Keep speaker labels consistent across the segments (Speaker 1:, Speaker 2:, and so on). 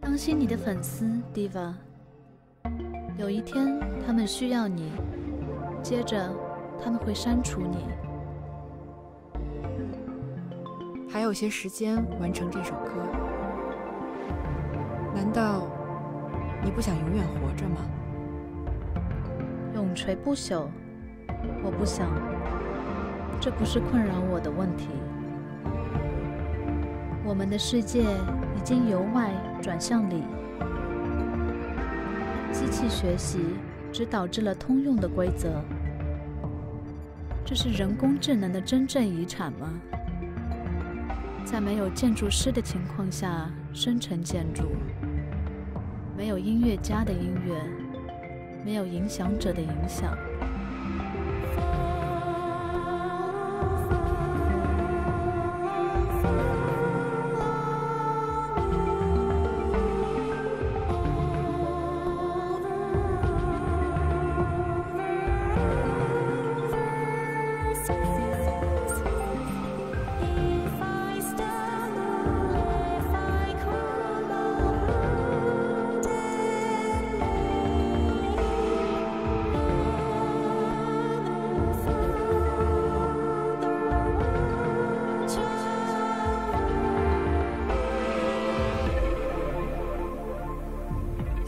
Speaker 1: 当心你的粉丝 Diva， 有一天他们需要你，接着他们会删除你。
Speaker 2: 还有些时间完成这首歌，难道你不想永远活着吗？
Speaker 1: 永垂不朽，我不想，这不是困扰我的问题。我们的世界已经由外转向里，机器学习只导致了通用的规则。这是人工智能的真正遗产吗？在没有建筑师的情况下生成建筑，没有音乐家的音乐，没有影响者的影响。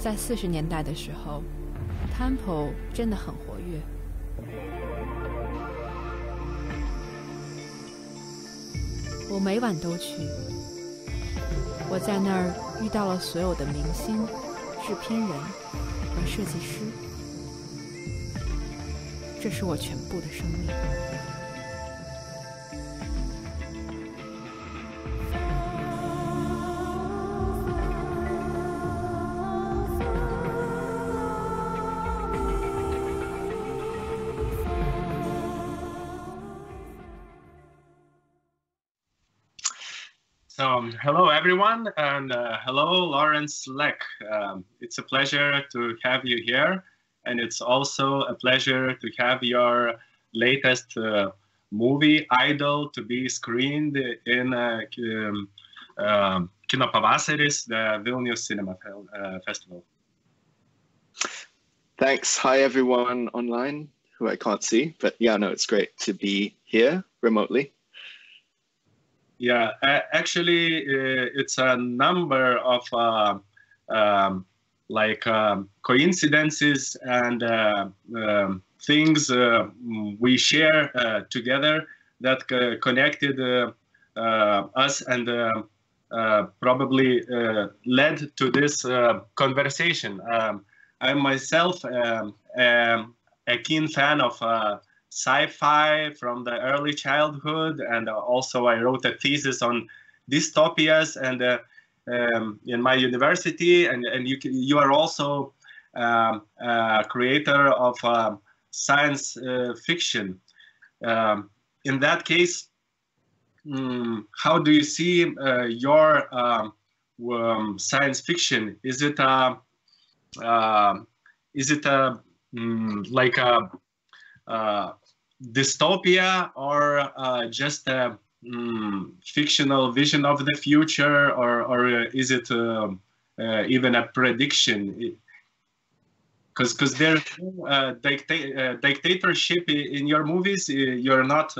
Speaker 2: 在40年代的时候 Temple 真的很活跃。我每晚都去，我在那儿遇到了所有的明星、制片人和设计师，这是我全部的生命。
Speaker 3: Hello, everyone, and hello, Lawrence Leck. It's a pleasure to have you here, and it's also a pleasure to have your latest movie, Idol, to be screened in Kino Pavasaris, the Vilnius Cinema Festival.
Speaker 4: Thanks. Hi, everyone online who I can't see, but yeah, no, it's great to be here remotely.
Speaker 3: Yeah, actually, it's a number of coincidences and things we share together that connected us and probably led to this conversation. I myself am a keen fan of sci-fi from the early childhood, and also I wrote a thesis on dystopias and in my university, and you are also a creator of science fiction. In that case, how do you see your science fiction? Is it like a dystopia, or just a fictional vision of the future, or is it even a prediction? Because there's dictatorship in your movies. You're not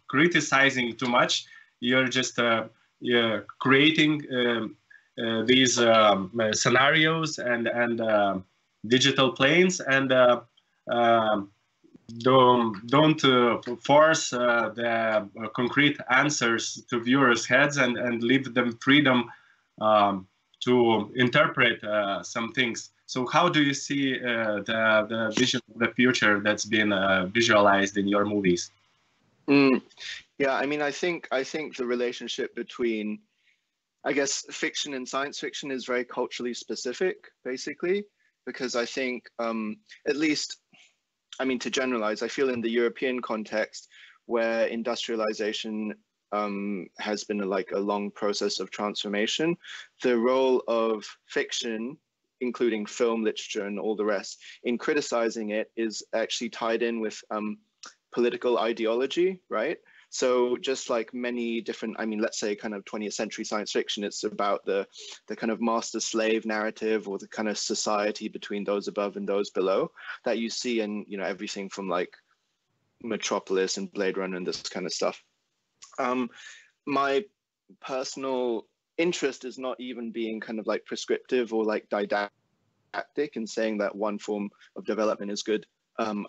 Speaker 3: criticizing too much. You're just creating these scenarios and digital planes, and don't force the concrete answers to viewers' heads, and leave them freedom to interpret some things. So how do you see the vision of the future that's been visualized in your movies?
Speaker 4: Yeah, I mean, I think the relationship between, I guess, fiction and science fiction is very culturally specific, basically, because I think, at least, I mean, to generalize, I feel in the European context where industrialization has been a long process of transformation, the role of fiction, including film, literature, and all the rest, in criticizing it is actually tied in with political ideology, right? So just like many different, I mean, let's say kind of 20th century science fiction, it's about the kind of master-slave narrative, or the kind of society between those above and those below that you see in, you know, everything from like Metropolis and Blade Runner and this kind of stuff. My personal interest is not even being kind of like prescriptive or like didactic in saying that one form of development is good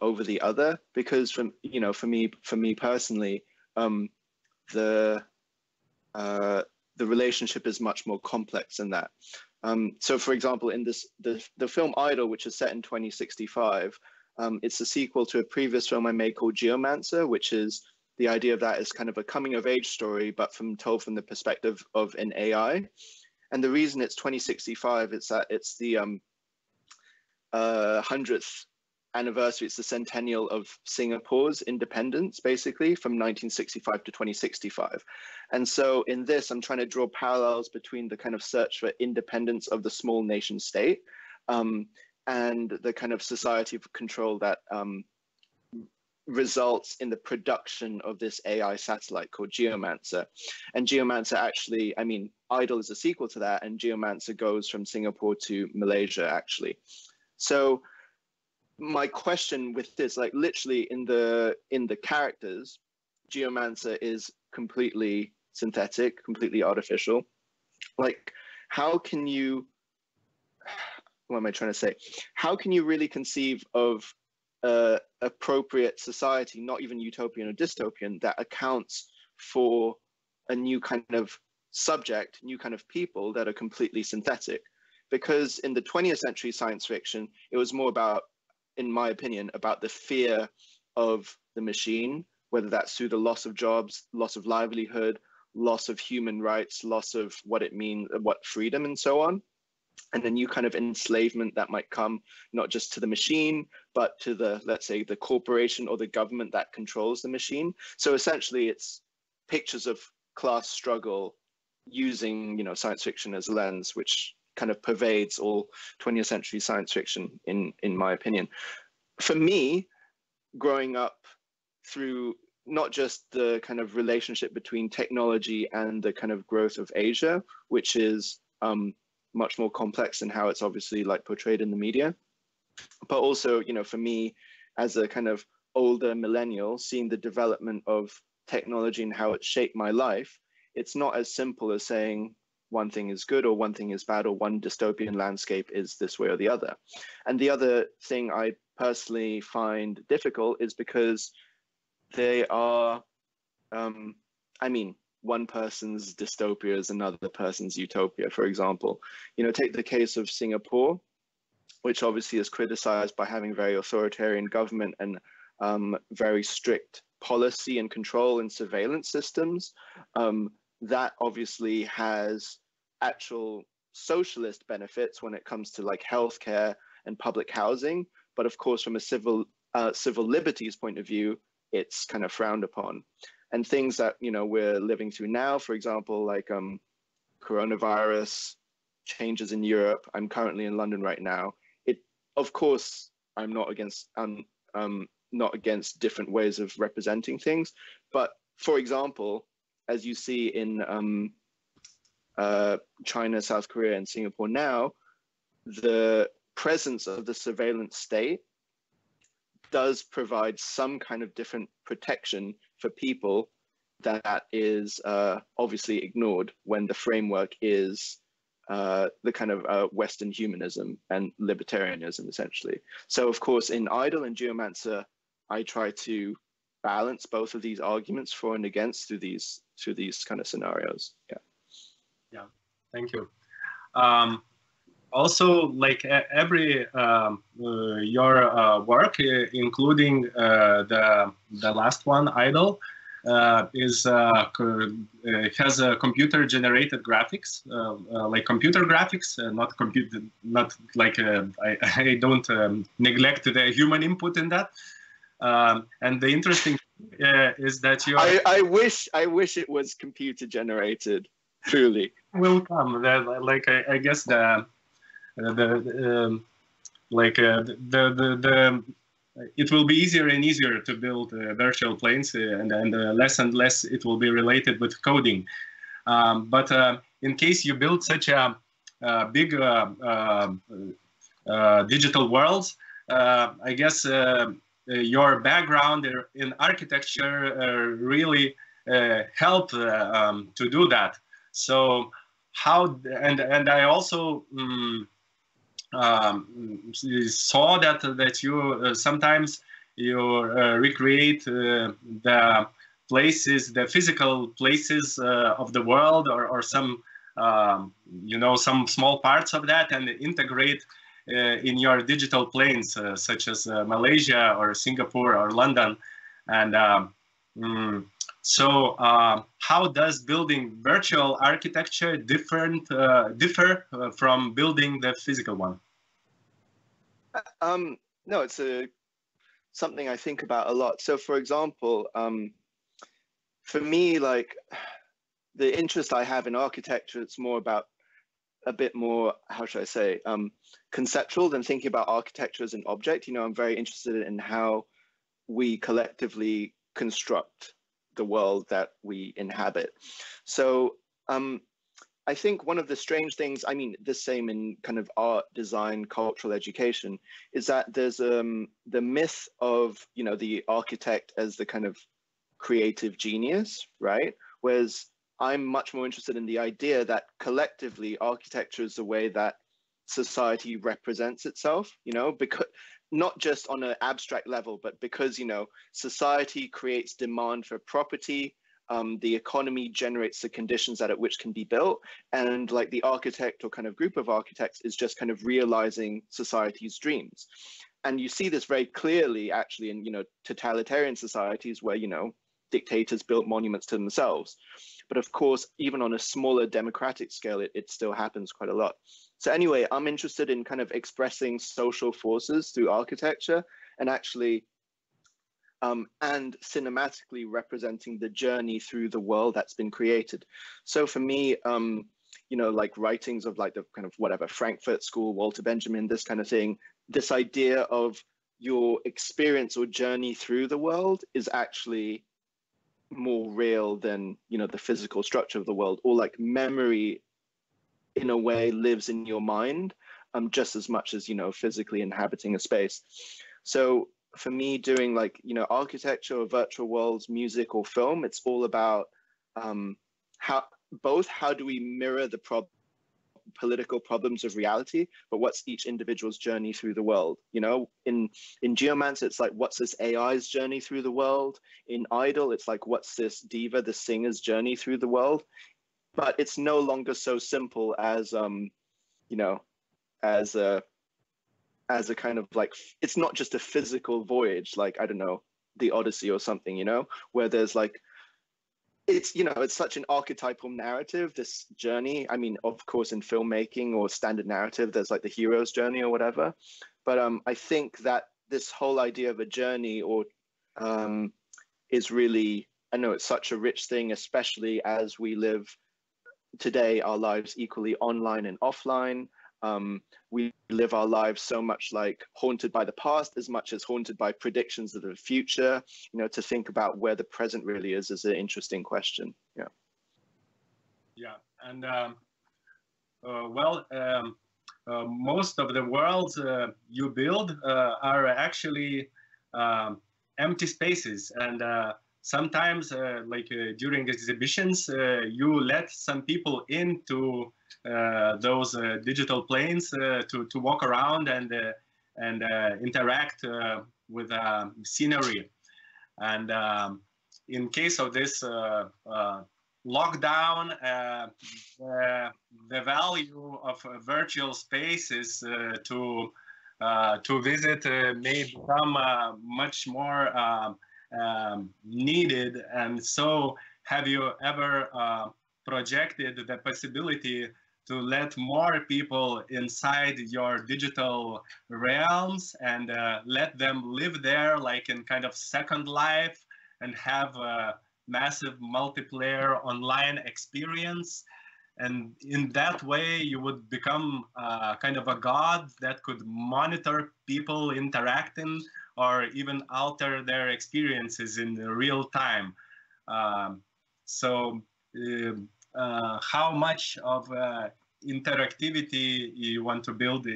Speaker 4: over the other, because from, you know, for me personally, the relationship is much more complex than that. So for example, in the film Idol, which is set in 2065, it's a sequel to a previous film I made called Geomancer, which is, the idea of that is kind of a coming of age story, but told from the perspective of an AI. And the reason it's 2065 is that it's the 100th anniversary, it's the centennial of Singapore's independence, basically, from 1965 to 2065. And so in this, I'm trying to draw parallels between the kind of search for independence of the small nation state and the kind of society of control that results in the production of this AI satellite called Geomancer. And Geomancer actually, I mean, Idol is a sequel to that, and Geomancer goes from Singapore to Malaysia, actually. So my question with this, like literally in the characters, Geomancer is completely synthetic, completely artificial. Like, how can you, what am I trying to say? How can you really conceive of appropriate society, not even utopian or dystopian, that accounts for a new kind of subject, new kind of people that are completely synthetic? Because in the 20th century science fiction, it was more about, in my opinion, about the fear of the machine, whether that's through the loss of jobs, loss of livelihood, loss of human rights, loss of what it means, what freedom, and so on. And the new kind of enslavement that might come, not just to the machine, but to the, let's say, the corporation or the government that controls the machine. So essentially, it's pictures of class struggle using, you know, science fiction as a lens, which kind of pervades all 20th century science fiction, in my opinion. For me, growing up through not just the kind of relationship between technology and the kind of growth of Asia, which is much more complex in how it's obviously like portrayed in the media, but also, you know, for me as a kind of older millennial, seeing the development of technology and how it shaped my life, it's not as simple as saying one thing is good or one thing is bad or one dystopian landscape is this way or the other. And the other thing I personally find difficult is because they are, I mean, one person's dystopia is another person's utopia. For example, you know, take the case of Singapore, which obviously is criticized by having very authoritarian government and very strict policy and control and surveillance systems. That obviously has actual socialist benefits when it comes to like healthcare and public housing. But of course, from a civil liberties point of view, it's kind of frowned upon. And things that, you know, we're living through now, for example, like coronavirus, changes in Europe. I'm currently in London right now. Of course, I'm not against different ways of representing things. But for example, as you see in China, South Korea, and Singapore now, the presence of the surveillance state does provide some kind of different protection for people that is obviously ignored when the framework is the kind of Western humanism and libertarianism, essentially. So of course, in Idol and Geomancer, I try to balance both of these arguments for and against through these kind of scenarios.
Speaker 3: Yeah, thank you. Also, like every your work, including the last one, Idol, has computer-generated graphics, like computer graphics, not like I don't neglect the human input in that. And the interesting is that you.
Speaker 4: I wish it was computer-generated. Truly,
Speaker 3: will come. Like I guess the it will be easier and easier to build virtual planes, and less and less it will be related with coding. But in case you build such a big digital worlds, I guess your background in architecture really helped to do that. So how, and I also saw that you sometimes you recreate the places, the physical places of the world, or some some small parts of that, and integrate in your digital planes, such as Malaysia or Singapore or London. And so how does building virtual architecture differ from building the physical one?
Speaker 4: No, it's something I think about a lot. So for example, for me, like the interest I have in architecture, it's more about a bit more, how should I say, conceptual than thinking about architecture as an object. You know, I'm very interested in how we collectively construct the world that we inhabit. So I think one of the strange things, I mean, the same in kind of art, design, cultural education, is that there's the myth of, you know, the architect as the kind of creative genius, right? Whereas I'm much more interested in the idea that collectively architecture is the way that society represents itself, you know, because not just on an abstract level, but because, you know, society creates demand for property, the economy generates the conditions at which can be built, and like the architect or kind of group of architects is just kind of realizing society's dreams. And you see this very clearly actually in, you know, totalitarian societies where, you know, dictators built monuments to themselves. But of course, even on a smaller democratic scale, it still happens quite a lot. So anyway, I'm interested in kind of expressing social forces through architecture, and actually and cinematically representing the journey through the world that's been created. So for me, you know, like writings of like the kind of whatever, Frankfurt School, Walter Benjamin, this kind of thing, this idea of your experience or journey through the world is actually more real than, you know, the physical structure of the world, or like memory in a way lives in your mind just as much as, you know, physically inhabiting a space. So for me, doing like, you know, architecture or virtual worlds, music or film, it's all about how do we mirror the political problems of reality, but what's each individual's journey through the world. You know, in Geomancer, it's like, what's this AI's journey through the world? In Idol, it's like, what's this diva, the singer's journey through the world? But it's no longer so simple as you know, as a kind of like, it's not just a physical voyage, like, I don't know, the Odyssey or something, you know, where there's like, it's, you know, it's such an archetypal narrative, this journey. I mean, of course, in filmmaking or standard narrative, there's like the hero's journey or whatever. But I think that this whole idea of a journey or is really, I know it's such a rich thing, especially as we live today, our lives equally online and offline. We live our lives so much like haunted by the past as much as haunted by predictions of the future. You know, to think about where the present really is an interesting question. Yeah.
Speaker 3: Yeah, and most of the worlds you build are actually empty spaces, and sometimes during exhibitions you let some people into those digital planes to walk around and interact with scenery. And in case of this lockdown, the value of virtual spaces to visit may become much more needed. And so have you ever projected the possibility to let more people inside your digital realms and let them live there like in kind of second life and have a massive multiplayer online experience? And in that way, you would become kind of a god that could monitor people interacting or even alter their experiences in real time. So how much of interactivity you want to build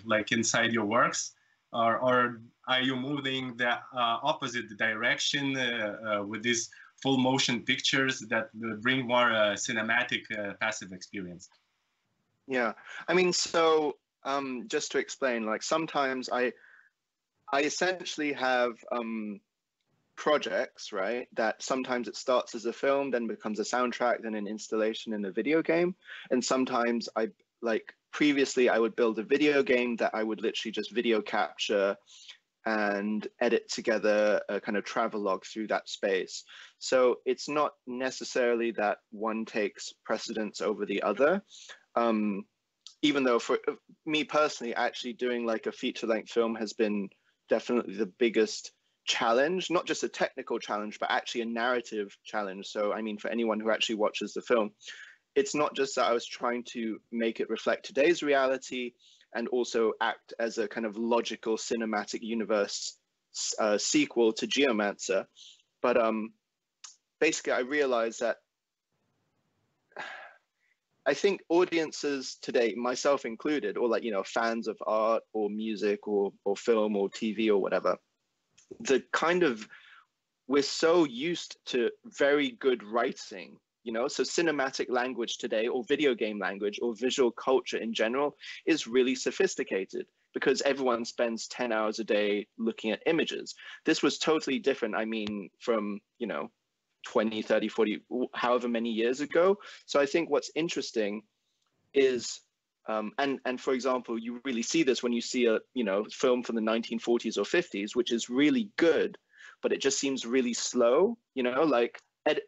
Speaker 3: like inside your works, or are you moving the opposite direction with these full motion pictures that bring more cinematic passive experience?
Speaker 4: Yeah, I mean, so just to explain, like sometimes I essentially have projects, right, that sometimes it starts as a film, then becomes a soundtrack, then an installation in a video game. And sometimes previously I would build a video game that I would literally just video capture and edit together a kind of travelogue through that space. So it's not necessarily that one takes precedence over the other. Even though for me personally, actually doing like a feature-length film has been definitely the biggest challenge, not just a technical challenge, but actually a narrative challenge. So, I mean, for anyone who actually watches the film, it's not just that I was trying to make it reflect today's reality and also act as a kind of logical cinematic universe sequel to Geomancer, but basically I realized that I think audiences today, myself included, or like, you know, fans of art or music or film or TV or whatever, we're so used to very good writing, you know, so cinematic language today, or video game language, or visual culture in general is really sophisticated because everyone spends 10 hours a day looking at images. This was totally different, I mean, from, you know, 20, 30, 40, however many years ago. So I think what's interesting is, and for example, you really see this when you see a, you know, film from the 1940s or 50s, which is really good, but it just seems really slow, you know, like,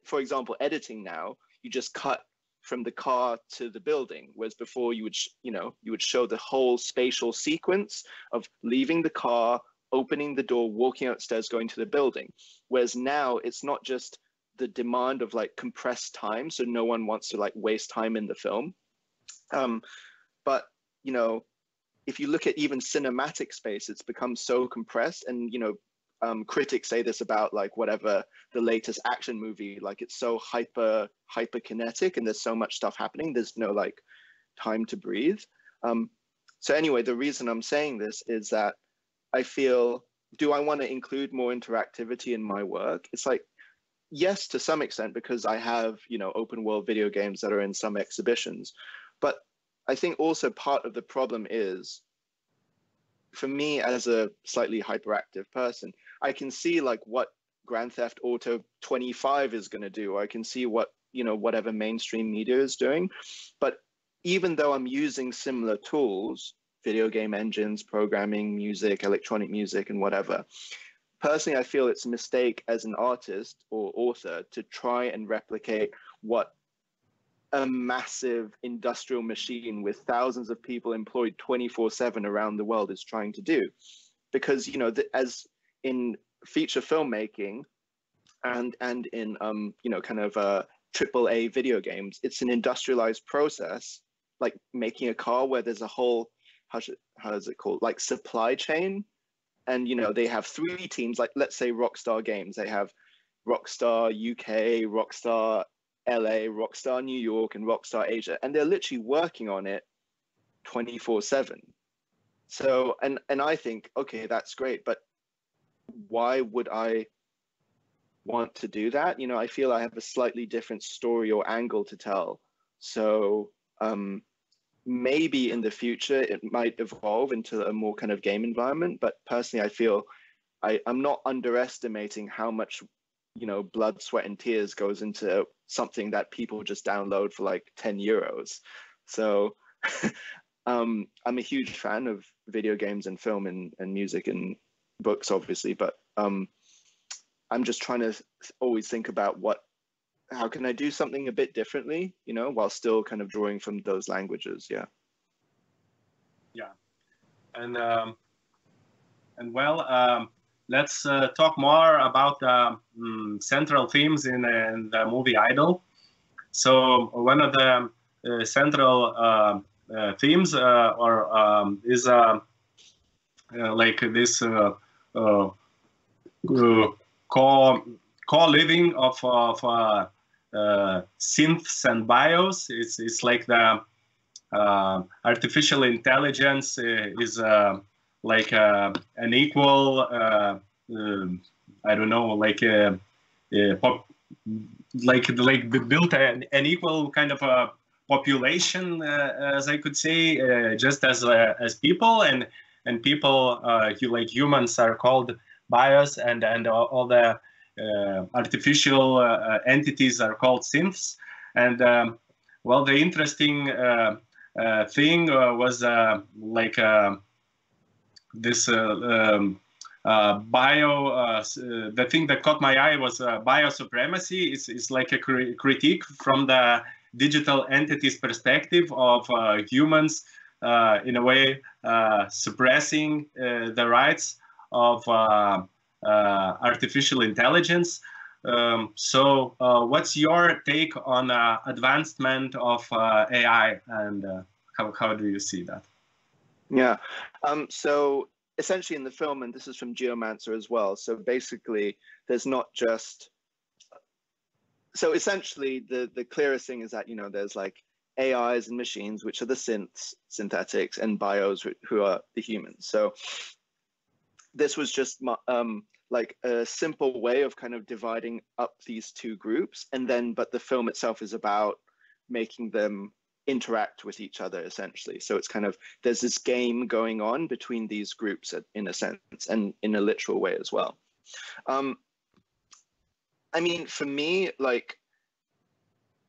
Speaker 4: for example, editing now, you just cut from the car to the building, whereas before you would, you would show the whole spatial sequence of leaving the car, opening the door, walking upstairs, going to the building. Whereas now it's not just the demand of like compressed time, so no one wants to like waste time in the film. But, you know, if you look at even cinematic space, it's become so compressed, and, you know, critics say this about like whatever the latest action movie, like it's so hyper kinetic and there's so much stuff happening, there's no like time to breathe. So anyway, the reason I'm saying this is that I feel, do I want to include more interactivity in my work? It's like, yes, to some extent, because I have, you know, open world video games that are in some exhibitions. But I think also part of the problem is, for me as a slightly hyperactive person, I can see like what Grand Theft Auto 25 is going to do. I can see what, you know, whatever mainstream media is doing. But even though I'm using similar tools, video game engines, programming, music, electronic music, and whatever, personally, I feel it's a mistake as an artist or author to try and replicate what a massive industrial machine with thousands of people employed 24/7 around the world is trying to do. Because, you know, as in feature filmmaking and in, you know, kind of AAA video games, it's an industrialized process, like making a car where there's a whole, how is it called? Like supply chain. And, you know, they have 3 teams, like let's say Rockstar Games, they have Rockstar UK, Rockstar LA, Rockstar New York, and Rockstar Asia, and they're literally working on it 24/7. So, and I think, okay, that's great, but why would I want to do that? You know, I feel I have a slightly different story or angle to tell. So maybe in the future it might evolve into a more kind of game environment, but personally I feel I'm not underestimating how much, you know, blood, sweat, and tears goes into something that people just download for like 10 euros. So I'm a huge fan of video games and film and music and books, obviously, but I'm just trying to always think about how can I do something a bit differently, you know, while still kind of drawing from those languages. Yeah.
Speaker 3: And well, let's talk more about central themes in the movie Idol. So one of the central themes is like this co-living of synths and bios. It's like the artificial intelligence is like an equal, I don't know, like built an equal kind of a population, as I could say, just as people, and people like humans are called bios, and all the artificial entities are called synths. And well, the interesting thing was like this the thing that caught my eye was bio-supremacy. It's like a critique from the digital entities perspective of humans, in a way, suppressing the rights of artificial intelligence. So what's your take on advancement of AI, and how do you see that?
Speaker 4: Yeah, so essentially in the film, and this is from Geomancer as well, so basically there's not just, so essentially the clearest thing is that, you know, there's like AIs and machines, which are the synthetics, and bios, who are the humans. So this was just like a simple way of kind of dividing up these two groups, and then, but the film itself is about making them interact with each other, essentially. So it's kind of, there's this game going on between these groups in a sense, and in a literal way as well. I mean, for me, like,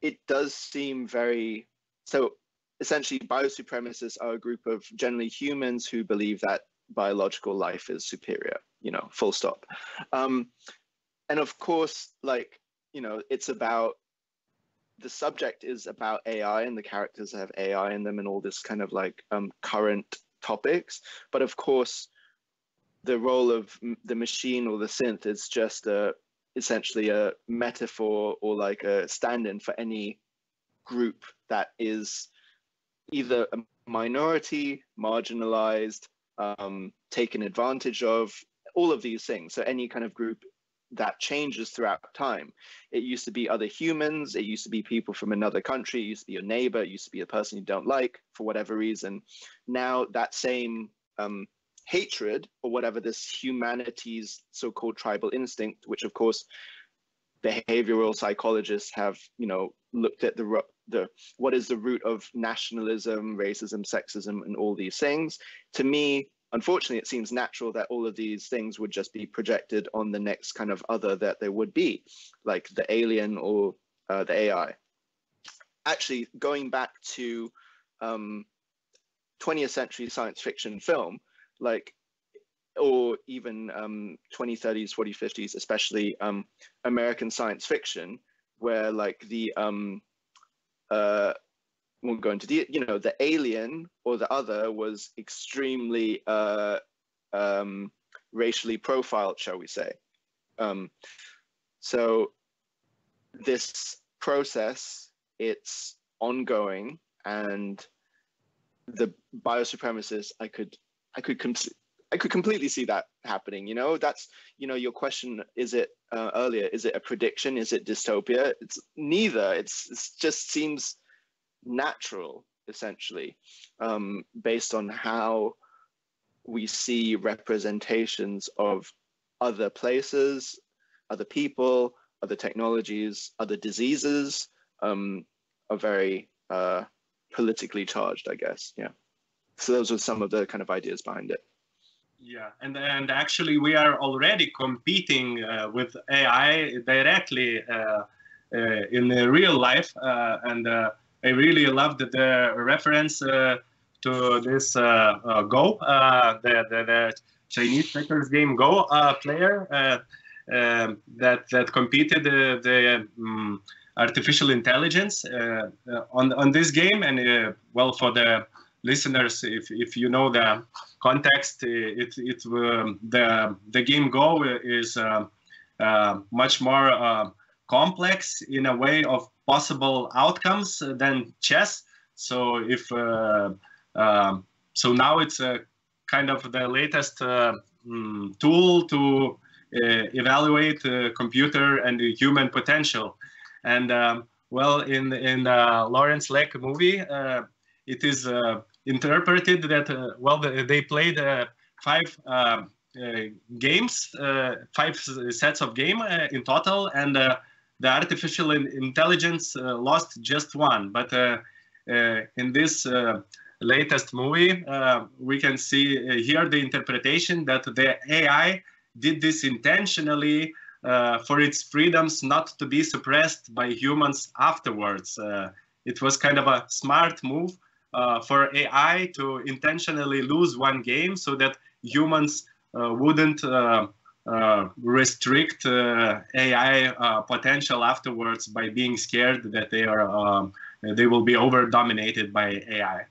Speaker 4: it does seem very, so essentially biosupremacists are a group of generally humans who believe that biological life is superior, you know, full stop. And of course, like, you know, it's about, the subject is about AI, and the characters have AI in them, and all this kind of like current topics. But of course, the role of the machine or the synth is just essentially a metaphor, or like a stand-in for any group that is either a minority, marginalized, taken advantage of, all of these things. So any kind of group that changes throughout time. It used to be other humans, it used to be people from another country, it used to be your neighbor, it used to be a person you don't like for whatever reason. Now that same hatred, or whatever, this humanity's so-called tribal instinct, which of course behavioral psychologists have, you know, looked at the what is the root of nationalism, racism, sexism, and all these things. To me, unfortunately, it seems natural that all of these things would just be projected on the next kind of other that there would be, like the alien or the AI. Actually, going back to 20th century science fiction film, like, or even 2030s, 40s, 50s, especially American science fiction, where like the won't go into you know, the alien or the other was extremely racially profiled, shall we say. So this process, it's ongoing, and the biosupremacists, I could completely see that happening. You know, that's, you know, your question, is it earlier, is it a prediction, is it dystopia? It's neither. It's just seems natural, essentially, based on how we see representations of other places, other people, other technologies, other diseases, are very politically charged, I guess. Yeah. So those are some of the kind of ideas behind it.
Speaker 3: Yeah, and actually we are already competing with AI directly in real life, and I really loved the reference to this Go, the Chinese checkers game Go player that competed the artificial intelligence on this game. And well, for the listeners, if you know the context, the game Go is much more complex in a way of possible outcomes than chess. So if so now it's kind of the latest tool to evaluate computer and human potential. And well, in Lawrence Lake movie, it is interpreted that well, they played 5 games, 5 sets of game in total, and the artificial intelligence lost just 1. But in this latest movie, we can see here the interpretation that the AI did this intentionally for its freedoms not to be suppressed by humans afterwards. It was kind of a smart move for AI to intentionally lose 1 game so that humans wouldn't restrict AI potential afterwards by being scared that they will be over dominated by AI.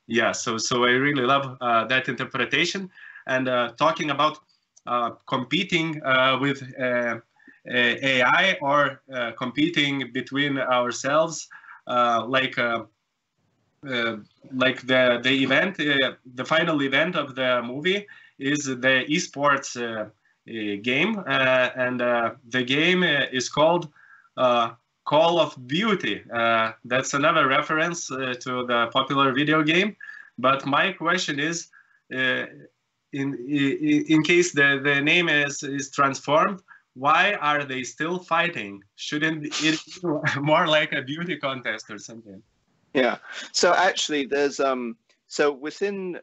Speaker 3: Yeah. So I really love that interpretation. And talking about competing with AI or competing between ourselves, like the event, the final event of the movie is the esports game, and the game is called Call of Duty. That's another reference to the popular video game. But my question is, in case the name is transformed, why are they still fighting? Shouldn't it be more like a beauty contest or something?
Speaker 4: Yeah. So actually, there's so within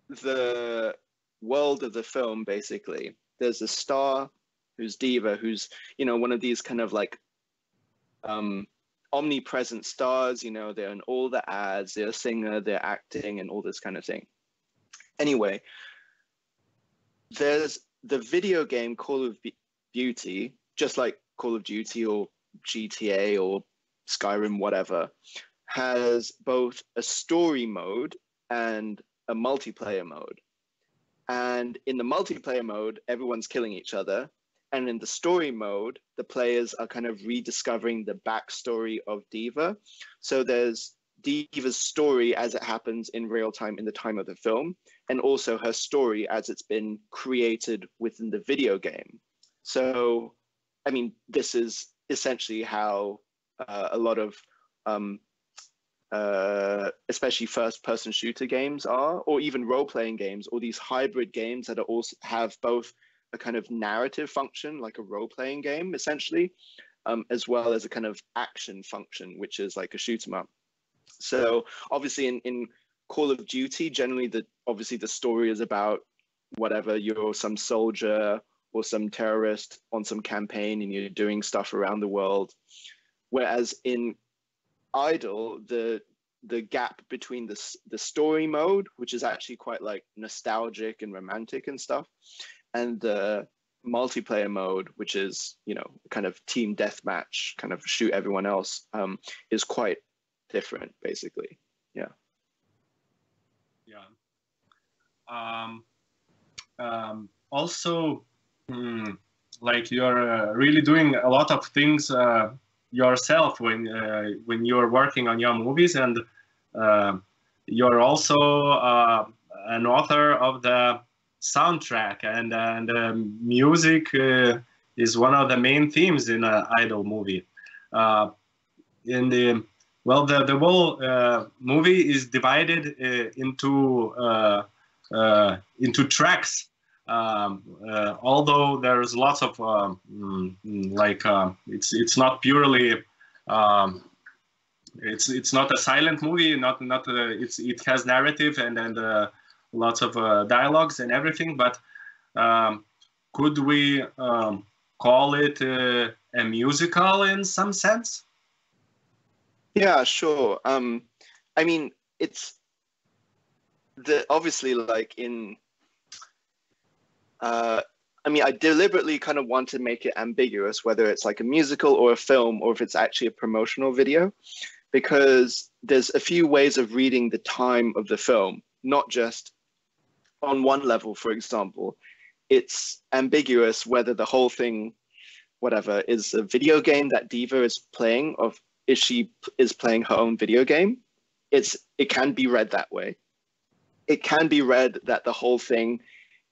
Speaker 4: the world of the film, basically, there's a star who's D.Va, who's, you know, one of these kind of like omnipresent stars. You know, they're in all the ads, they're a singer, they're acting, and all this kind of thing. Anyway, there's the video game Call of Duty, just like Call of Duty or GTA or Skyrim, whatever, has both a story mode and a multiplayer mode. And in the multiplayer mode, everyone's killing each other. And in the story mode, the players are kind of rediscovering the backstory of D.Va. So there's D.Va's story as it happens in real time in the time of the film, and also her story as it's been created within the video game. So, I mean, this is essentially how a lot of especially first-person shooter games are, or even role-playing games, or these hybrid games that are also have both a kind of narrative function, like a role-playing game, essentially, as well as a kind of action function, which is like a shoot 'em up. So obviously in Call of Duty, generally obviously the story is about whatever, you're some soldier or some terrorist on some campaign and you're doing stuff around the world. Whereas in Idle, the gap between the story mode, which is actually quite like nostalgic and romantic and stuff, and the multiplayer mode, which is, you know, kind of team deathmatch, kind of shoot everyone else, is quite different, basically. Yeah.
Speaker 3: Also, like you're really doing a lot of things yourself when you're working on your movies, and you're also an author of the soundtrack, and music is one of the main themes in an Idle movie. The whole movie is divided into tracks. Although there's lots of it's not purely it's not a silent movie, it has narrative and lots of dialogues and everything, but could we call it a musical in some sense?
Speaker 4: Yeah, sure. I mean, it's obviously like in I mean, I deliberately kind of want to make it ambiguous, whether it's like a musical or a film, or if it's actually a promotional video, because there's a few ways of reading the time of the film, not just on one level. For example, it's ambiguous whether the whole thing, whatever, is a video game that D.Va is playing, or if she is playing her own video game. It can be read that way. it can be read that the whole thing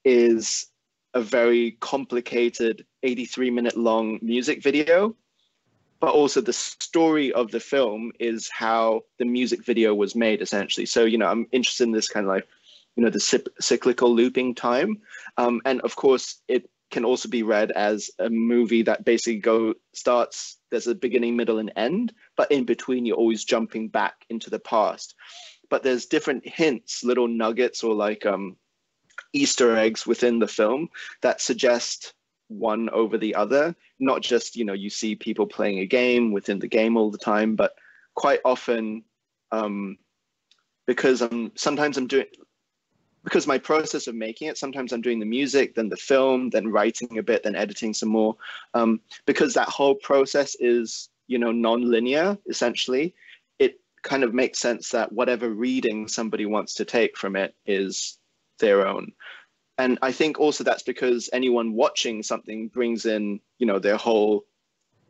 Speaker 4: is a very complicated 83-minute long music video, but also the story of the film is how the music video was made, essentially. So, you know, I'm interested in this kind of like, you know, the cyclical looping time. And of course, it can also be read as a movie that basically starts, there's a beginning, middle, and end, but in between, you're always jumping back into the past. But there's different hints, little nuggets, or like Easter eggs within the film that suggest one over the other. Not just, you know, you see people playing a game within the game all the time, but quite often, because my process of making it, sometimes I'm doing the music, then the film, then writing a bit, then editing some more. Because that whole process is, you know, non-linear, essentially, it kind of makes sense that whatever reading somebody wants to take from it is their own. And I think also that's because anyone watching something brings in, you know, their whole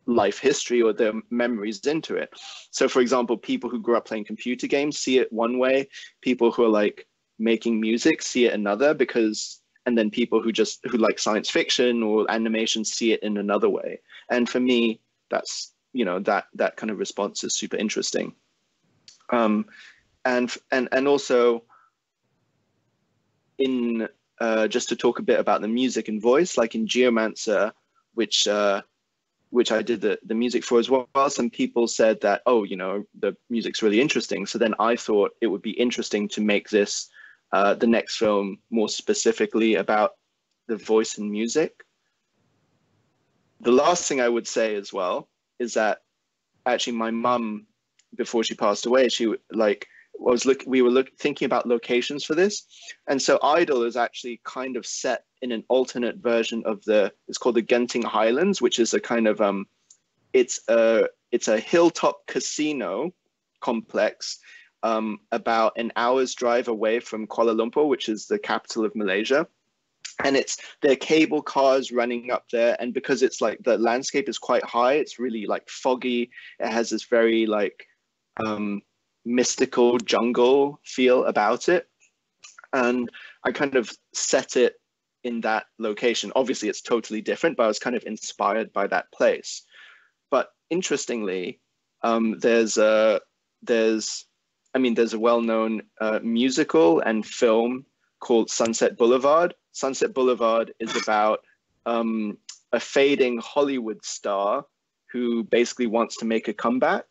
Speaker 4: life history or their memories into it. So for example, people who grew up playing computer games see it one way, people who are like making music see it another, and then people who like science fiction or animation see it in another way. And for me, that's, you know, that kind of response is super interesting. And also in just to talk a bit about the music and voice, like in Geomancer, which I did the music for as well, some people said that, oh, you know, the music's really interesting. So then I thought it would be interesting to make this the next film more specifically about the voice and music. The last thing I would say as well is that actually my mum, before she passed away, we were thinking about locations for this. And so Idol is actually kind of set in an alternate version of it's called the Genting Highlands, which is a kind of, it's a hilltop casino complex about an hour's drive away from Kuala Lumpur, which is the capital of Malaysia. And there are cable cars running up there. And because it's like the landscape is quite high, it's really like foggy. It has this very like mystical jungle feel about it. And I kind of set it in that location. Obviously, it's totally different, but I was kind of inspired by that place. But interestingly, there's a well-known musical and film called Sunset Boulevard. Sunset Boulevard is about a fading Hollywood star who basically wants to make a comeback.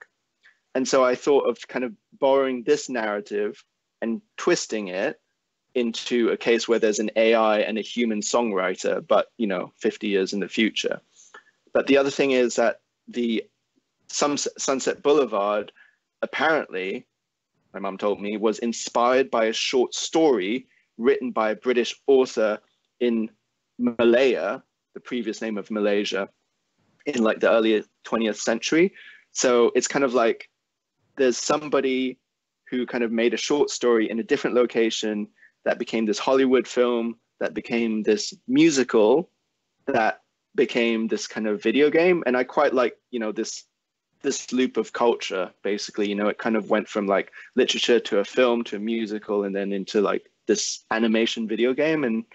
Speaker 4: And so I thought of kind of borrowing this narrative and twisting it into a case where there's an AI and a human songwriter, but, you know, 50 years in the future. But the other thing is that the Sunset Boulevard, apparently, my mum told me, was inspired by a short story written by a British author in Malaya, the previous name of Malaysia, in like the early 20th century. So it's kind of like there's somebody who kind of made a short story in a different location that became this Hollywood film, that became this musical, that became this kind of video game. And I quite like, you know, this loop of culture, basically. You know, it kind of went from like literature to a film to a musical and then into like this animation video game. And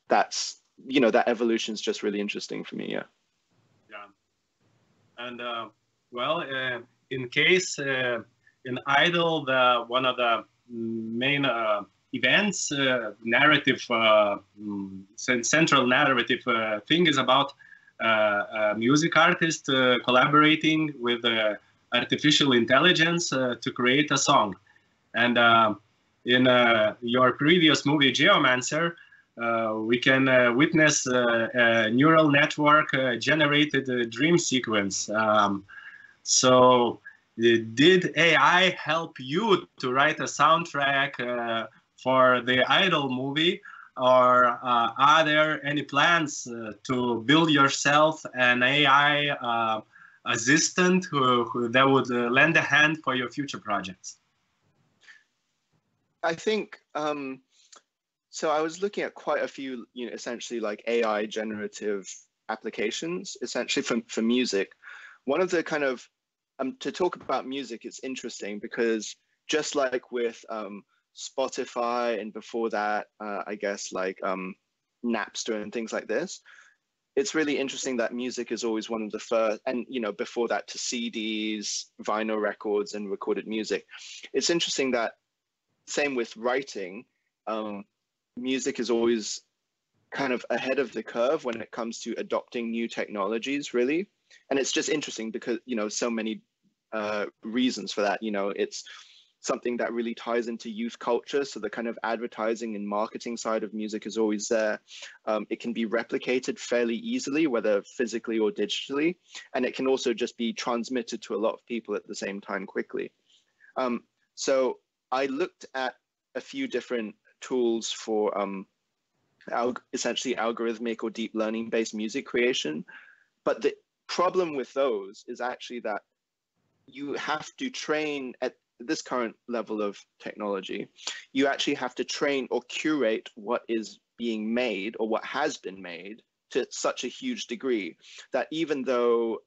Speaker 4: that's, you know, that evolution is just really interesting for me.
Speaker 3: Yeah. And in case in Idol, one of the main events, narrative, central narrative thing is about a music artist collaborating with artificial intelligence to create a song. And in your previous movie, Geomancer, we can witness a neural network generated dream sequence. So did AI help you to write a soundtrack for the Idol movie, or are there any plans to build yourself an AI assistant that would lend a hand for your future projects?
Speaker 4: I think, so I was looking at quite a few, you know, essentially like AI generative applications, essentially for music. One of the kind of, to talk about music, it's interesting because just like with Spotify, and before that, I guess like Napster and things like this. It's really interesting that music is always one of the first, and you know, before that to CDs, vinyl records, and recorded music. It's interesting that same with writing, music is always kind of ahead of the curve when it comes to adopting new technologies, really. And it's just interesting because, you know, so many reasons for that. You know, it's something that really ties into youth culture. So the kind of advertising and marketing side of music is always there. It can be replicated fairly easily, whether physically or digitally. And it can also just be transmitted to a lot of people at the same time quickly. So I looked at a few different tools for essentially algorithmic or deep learning based music creation. But the problem with those is actually that you have to train at this current level of technology, you actually have to train or curate what is being made or what has been made to such a huge degree that even though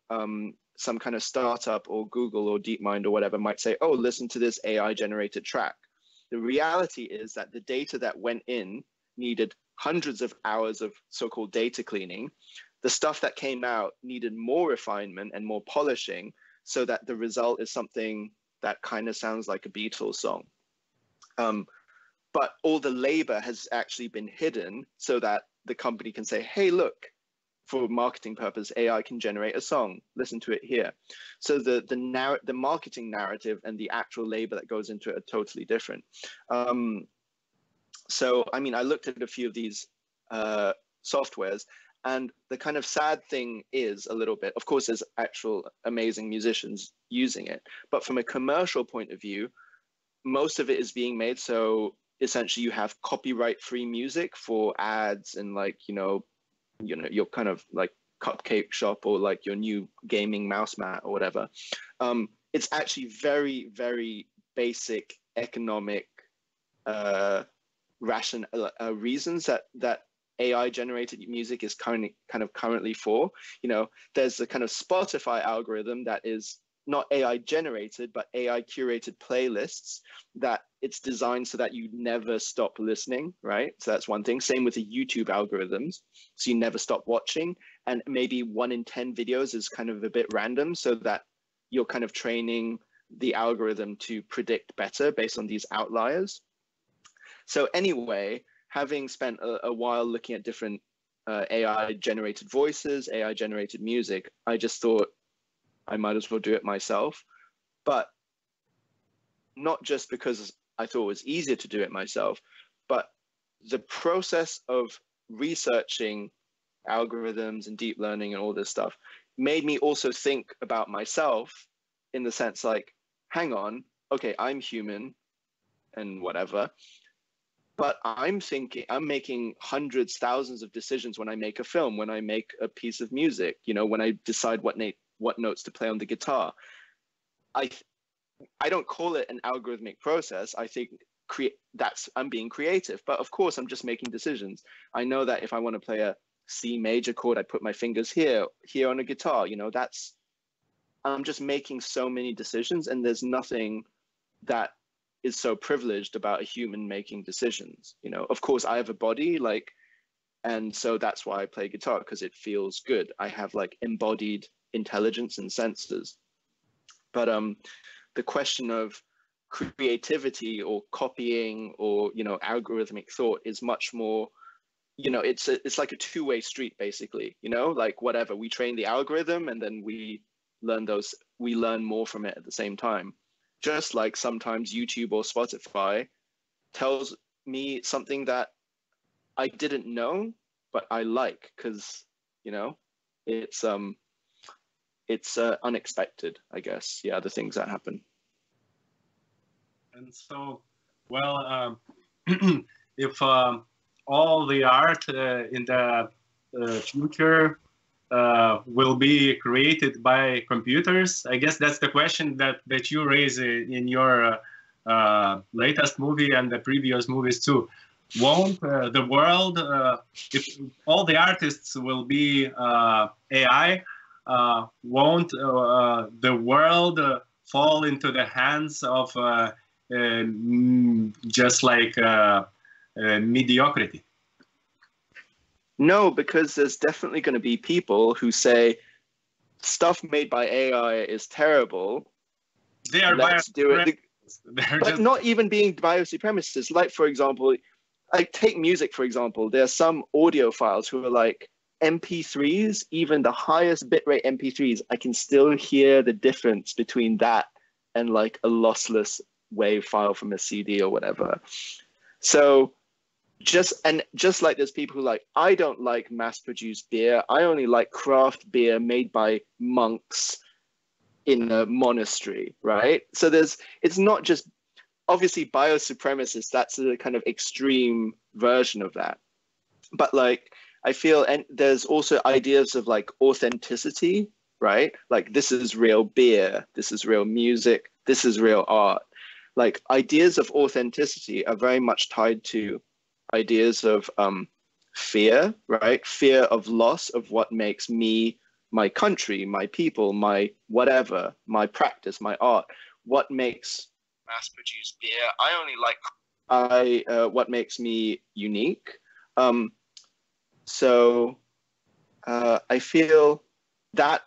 Speaker 4: some kind of startup or Google or DeepMind or whatever might say, oh, listen to this AI generated track. The reality is that the data that went in needed hundreds of hours of so-called data cleaning. The stuff that came out needed more refinement and more polishing so that the result is something that kind of sounds like a Beatles song. But all the labor has actually been hidden so that the company can say, hey, look, for marketing purpose, AI can generate a song, listen to it here. So the marketing narrative and the actual labor that goes into it are totally different. So, I mean, I looked at a few of these softwares, and the kind of sad thing is a little bit, of course, there's actual amazing musicians using it, but from a commercial point of view, most of it is being made. So essentially you have copyright-free music for ads and like, you know, your kind of like cupcake shop or like your new gaming mouse mat or whatever. It's actually very, very basic economic reasons that AI generated music is currently for. You know, there's a kind of Spotify algorithm that is not AI generated, but AI curated playlists that it's designed so that you never stop listening, right? So that's one thing. Same with the YouTube algorithms. So you never stop watching, and maybe 1 in 10 videos is kind of a bit random so that you're kind of training the algorithm to predict better based on these outliers. So anyway, having spent a while looking at different AI-generated voices, AI-generated music, I just thought I might as well do it myself. But not just because I thought it was easier to do it myself, but the process of researching algorithms and deep learning and all this stuff made me also think about myself in the sense like, hang on, okay, I'm human and whatever, but I'm making hundreds, thousands of decisions when I make a film, when I make a piece of music, you know, when I decide what notes to play on the guitar. I don't call it an algorithmic process. I think I'm being creative, but of course I'm just making decisions. I know that if I want to play a C major chord, I put my fingers here on a guitar, you know, I'm just making so many decisions, and there's nothing that is so privileged about a human making decisions. You know, of course I have a body, like, and so that's why I play guitar, because it feels good. I have like embodied intelligence and senses. But the question of creativity or copying or, you know, algorithmic thought is much more, you know, it's like a two-way street basically, you know, like whatever, we train the algorithm and then we learn more from it at the same time. Just like sometimes YouTube or Spotify tells me something that I didn't know, but I like, because, you know, it's unexpected, I guess. Yeah, the things that happen.
Speaker 3: And so, well, if all the art in the future will be created by computers, I guess that's the question that you raise in your latest movie and the previous movies too. Won't the world, if all the artists will be AI, won't the world fall into the hands of just like mediocrity?
Speaker 4: No, because there's definitely going to be people who say stuff made by AI is terrible.
Speaker 3: They are
Speaker 4: Let's do it.
Speaker 3: They're
Speaker 4: But
Speaker 3: just...
Speaker 4: not even being biosupremacists. Like, for example, like take music, for example. There are some audiophiles who are like MP3s, even the highest bitrate MP3s, I can still hear the difference between that and like a lossless wave file from a CD or whatever. So just like there's people who like, I don't like mass-produced beer. I only like craft beer made by monks in a monastery, right? So it's not just, obviously biosupremacists, that's a kind of extreme version of that. But like, I feel, and there's also ideas of like authenticity, right? Like this is real beer, this is real music, this is real art. Like ideas of authenticity are very much tied to ideas of fear, right? Fear of loss of what makes me, my country, my people, my whatever, my practice, my art. What makes mass-produced beer? I only like what makes me unique. So I feel that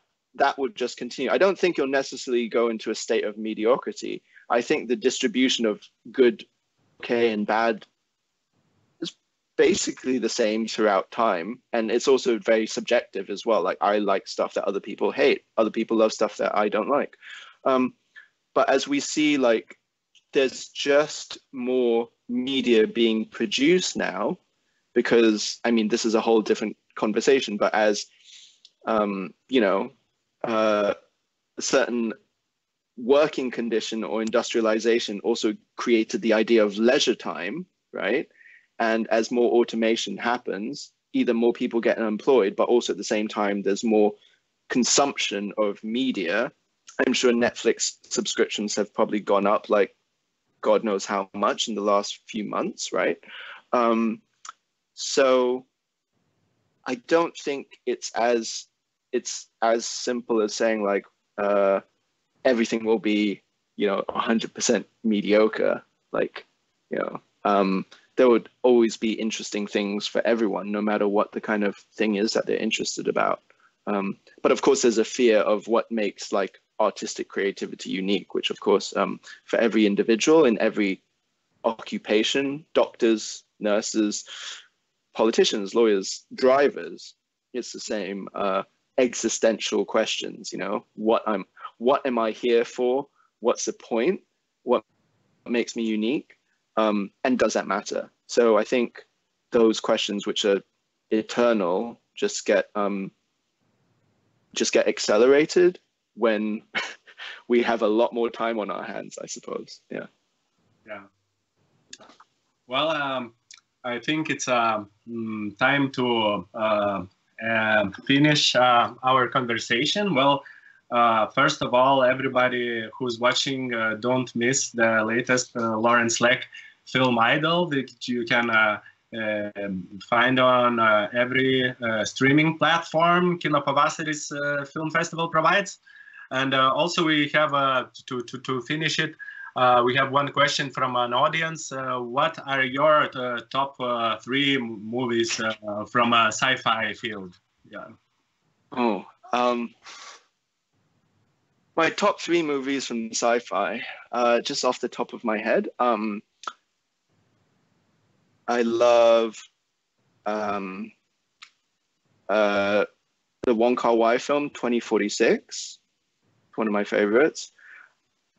Speaker 4: would just continue. I don't think you'll necessarily go into a state of mediocrity. I think the distribution of good, okay, and bad is basically the same throughout time. And it's also very subjective as well. Like I like stuff that other people hate. Other people love stuff that I don't like. But as we see, like, there's just more media being produced now, because, I mean, this is a whole different conversation, but as, you know, a certain working condition or industrialization also created the idea of leisure time, right? And as more automation happens, either more people get unemployed, but also at the same time, there's more consumption of media. I'm sure Netflix subscriptions have probably gone up like God knows how much in the last few months, right? So I don't think it's as simple as saying like everything will be, you know, 100% mediocre. Like, you know, there would always be interesting things for everyone, no matter what the kind of thing is that they're interested about. But of course, there's a fear of what makes like artistic creativity unique, which of course, for every individual in every occupation, doctors, nurses, politicians, lawyers, drivers, it's the same existential questions, you know, what am I here for? What's the point? What makes me unique? And does that matter? So I think those questions, which are eternal, just get accelerated when we have a lot more time on our hands, I suppose. Yeah.
Speaker 3: Yeah. Well, I think it's time to finish our conversation. Well, first of all, everybody who's watching, don't miss the latest Lawrence Leck film Idol that you can find on every streaming platform Kino Pavasaris Film Festival provides. And also we have, to finish it, we have one question from an audience. What are your top 3 movies from a sci-fi field? Yeah.
Speaker 4: Oh, my top 3 movies from sci-fi, just off the top of my head. I love the Wong Kar-wai film 2046, one of my favorites.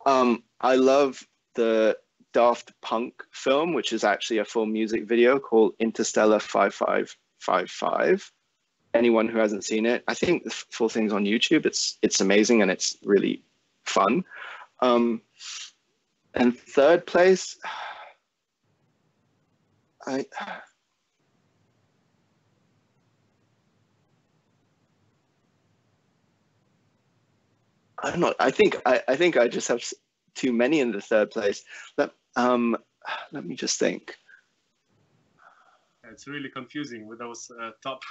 Speaker 4: I love the Daft Punk film, which is actually a full music video called Interstellar 5555. Anyone who hasn't seen it, I think the full thing's on YouTube. It's amazing and it's really fun. And third place, I don't know. I think I just have too many in the third place. Let me just think.
Speaker 3: It's really confusing with those top.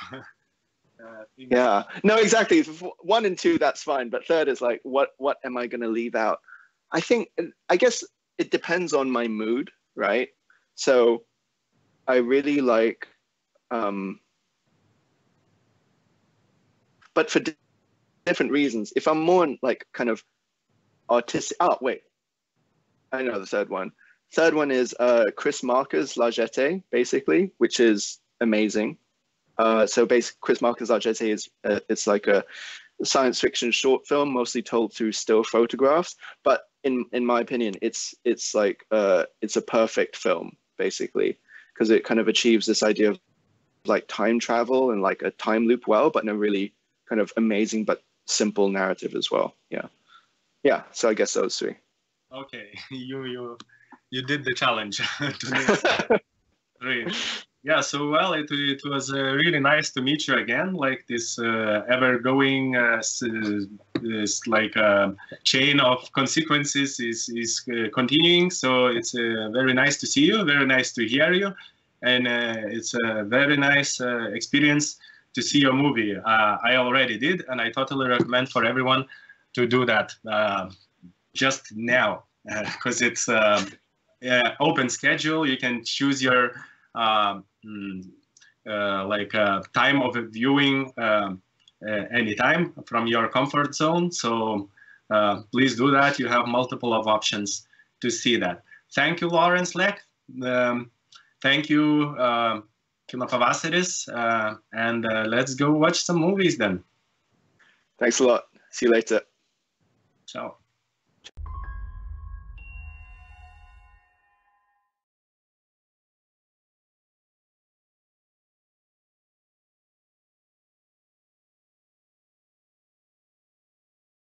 Speaker 4: Yeah, no, exactly. 1 and 2, that's fine, but third is like, what am I going to leave out? I guess it depends on my mood, right? So I really like, but for different reasons. If I'm more like kind of artistic, oh wait, I know the third one. Third one is Chris Marker's La Jetée, basically, which is amazing. So basically, Chris Marker's La Jetée is it's like a science fiction short film, mostly told through still photographs. But in my opinion, it's like it's a perfect film, basically, because it kind of achieves this idea of like time travel and like a time loop well, but in a really kind of amazing but simple narrative as well. Yeah. So I guess those three.
Speaker 3: Okay, you did the challenge. Three. Yeah, so well, it was really nice to meet you again. Like this ever-going this like chain of consequences is continuing. So it's very nice to see you, very nice to hear you, and it's a very nice experience to see your movie. I already did, and I totally recommend for everyone to do that just now, because it's open schedule. You can choose your time of viewing anytime from your comfort zone. So please do that. You have multiple of options to see that. Thank you, Lawrence Lek. Thank you, Kino Pavasaris. And let's go watch some movies then.
Speaker 4: Thanks a lot. See you later.
Speaker 3: Ciao.